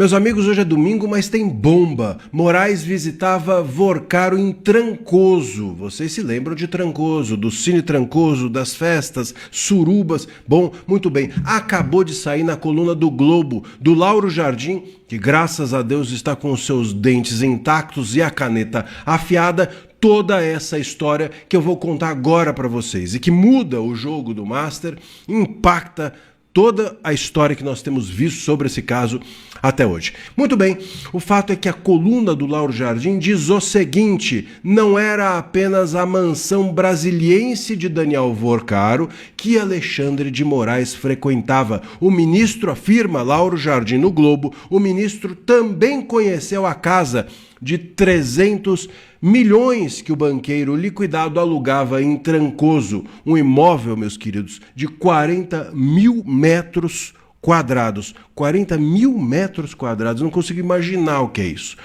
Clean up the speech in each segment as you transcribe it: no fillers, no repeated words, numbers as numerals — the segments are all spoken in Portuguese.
Meus amigos, hoje é domingo, mas tem bomba. Moraes visitava Vorcaro em Trancoso. Vocês se lembram de Trancoso, do Cine Trancoso, das festas, surubas? Bom, muito bem. Acabou de sair na coluna do Globo, do Lauro Jardim, que graças a Deus está com os seus dentes intactos e a caneta afiada, toda essa história que eu vou contar agora para vocês e que muda o jogo do Master, impacta toda a história que nós temos visto sobre esse caso até hoje. Muito bem, o fato é que a coluna do Lauro Jardim diz o seguinte: não era apenas a mansão brasiliense de Daniel Vorcaro que Alexandre de Moraes frequentava. O ministro afirma, Lauro Jardim no Globo, o ministro também conheceu a casa de 300 milhões que o banqueiro liquidado alugava em Trancoso, um imóvel, meus queridos, de 40 mil metros quadrados. 40 mil metros quadrados, não consigo imaginar o que é isso.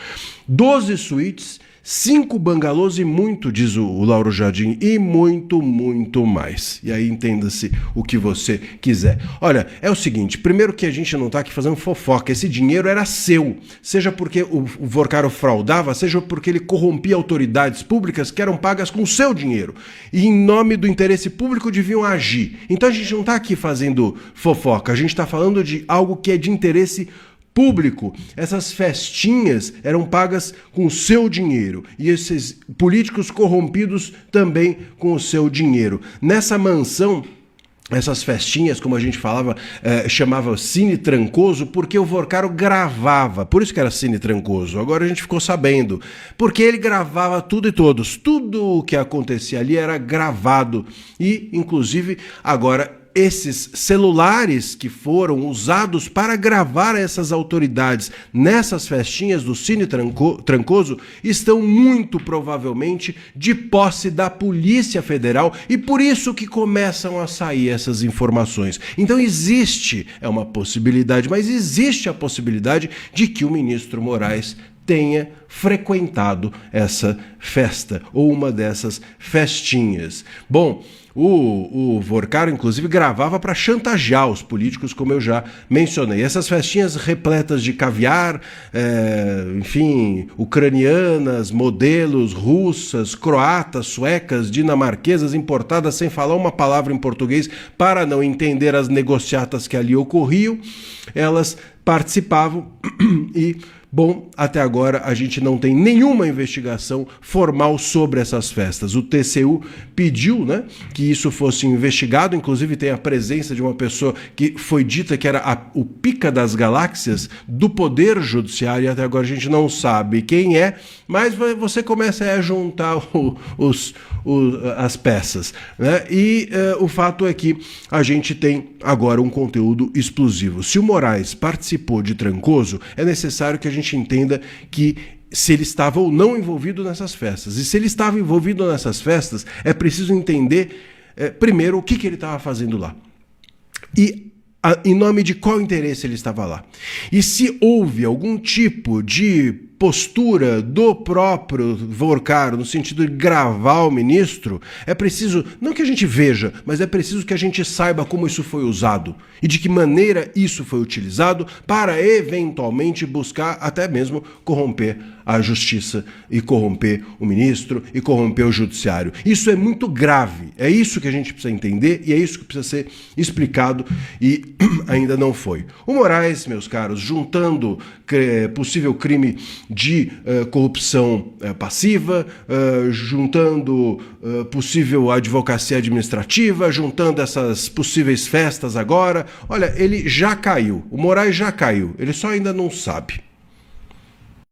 12 suítes, 5 bangalôs e muito, diz o Lauro Jardim, e muito, muito mais. E aí entenda-se o que você quiser. Olha, é o seguinte, primeiro que a gente não está aqui fazendo fofoca, esse dinheiro era seu, seja porque o Vorcaro fraudava, seja porque ele corrompia autoridades públicas que eram pagas com seu dinheiro. E em nome do interesse público deviam agir. Então a gente não está aqui fazendo fofoca, a gente está falando de algo que é de interesse público. Essas festinhas eram pagas com o seu dinheiro e esses políticos corrompidos também com o seu dinheiro. Nessa mansão, essas festinhas, como a gente falava, chamava Cine Trancoso, porque o Vorcaro gravava, por isso que era Cine Trancoso. Agora a gente ficou sabendo, porque ele gravava tudo e todos. Tudo o que acontecia ali era gravado e, inclusive, agora esses celulares que foram usados para gravar essas autoridades nessas festinhas do Cine Trancoso estão muito provavelmente de posse da Polícia Federal e por isso que começam a sair essas informações. Então existe, é uma possibilidade, mas existe a possibilidade de que o ministro Moraes tenha frequentado essa festa ou uma dessas festinhas. Bom, o Vorcaro, inclusive, gravava para chantagear os políticos, como eu já mencionei. Essas festinhas repletas de caviar, enfim, ucranianas, modelos, russas, croatas, suecas, dinamarquesas, importadas, sem falar uma palavra em português, para não entender as negociatas que ali ocorriam, elas participavam e... Bom, até agora a gente não tem nenhuma investigação formal sobre essas festas. O TCU pediu, que isso fosse investigado, inclusive tem a presença de uma pessoa que foi dita que era o pica das galáxias do Poder Judiciário e até agora a gente não sabe quem é, mas você começa a juntar as peças. E o fato é que a gente tem agora um conteúdo explosivo. Se o Moraes participou de Trancoso, é necessário que a gente entenda que se ele estava ou não envolvido nessas festas. E se ele estava envolvido nessas festas, é preciso entender, primeiro, o que ele estava fazendo lá. E em nome de qual interesse ele estava lá. E se houve algum tipo de postura do próprio Vorcaro, no sentido de gravar o ministro, é preciso, não que a gente veja, mas é preciso que a gente saiba como isso foi usado e de que maneira isso foi utilizado para eventualmente buscar até mesmo corromper a justiça e corromper o ministro e corromper o judiciário. Isso é muito grave, é isso que a gente precisa entender e é isso que precisa ser explicado e ainda não foi. O Moraes, meus caros, juntando possível crime de corrupção passiva, juntando possível advocacia administrativa, juntando essas possíveis festas agora. Olha, ele já caiu, o Moraes já caiu, ele só ainda não sabe.